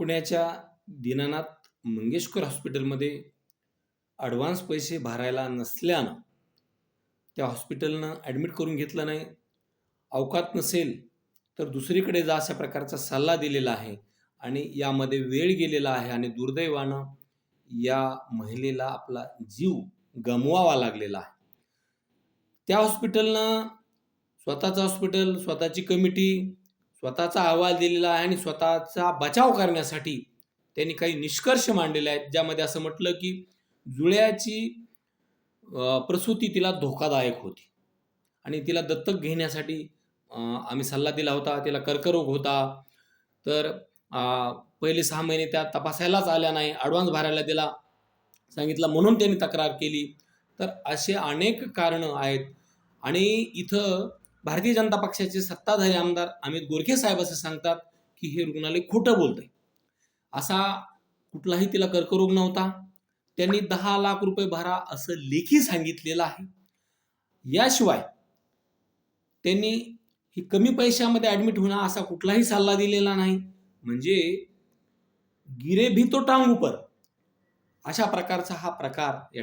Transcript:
पुण्याच्या दीनानाथ मंगेशकर हॉस्पिटलमध्ये ॲडव्हान्स पैसे भरायला नसल्यानं त्या हॉस्पिटलनं ॲडमिट करून घेतलं नाही. अवकात नसेल तर दुसरीकडे जा अशा प्रकारचा सल्ला दिलेला आहे आणि यामध्ये वेळ गेलेला आहे आणि दुर्दैवानं या महिलेला आपला जीव गमवावा लागलेला आहे. त्या हॉस्पिटलनं स्वतःचं हॉस्पिटल, स्वतःची कमिटी, स्वतःचा अहवाल दिलेला आहे आणि स्वतःचा बचाव करण्यासाठी त्यांनी काही निष्कर्ष मांडलेले आहेत, ज्यामध्ये असं म्हटलं की जुळ्याची प्रसूती तिला धोकादायक होती आणि तिला दत्तक घेण्यासाठी आम्ही सल्ला दिला होता. तिला कर्करोग होता, तर पहिले 6 महिने त्या तपासायलाच आल्या नाही, ॲडव्हान्स भरायला दिला सांगितलं म्हणून त्यांनी तक्रार केली. तर असे अनेक कारणं आहेत आणि इथं भारतीय जनता पक्षाचे सत्ताधारी आमदार अमित गोरखे साहेब असं सांगतात की हे रुग्णालय खोटं बोलतंय. असा कुठलाही तिला कर्करोग नव्हता. त्यांनी 10 लाख रुपये भरा असं लेखी सांगितलेलं आहे. याशिवाय त्यांनी ही कमी पैशामध्ये ॲडमिट होणं असा कुठलाही सल्ला दिलेला नाही. म्हणजे गिरे भी तो टांग ऊपर अशा प्रकारचा हा प्रकार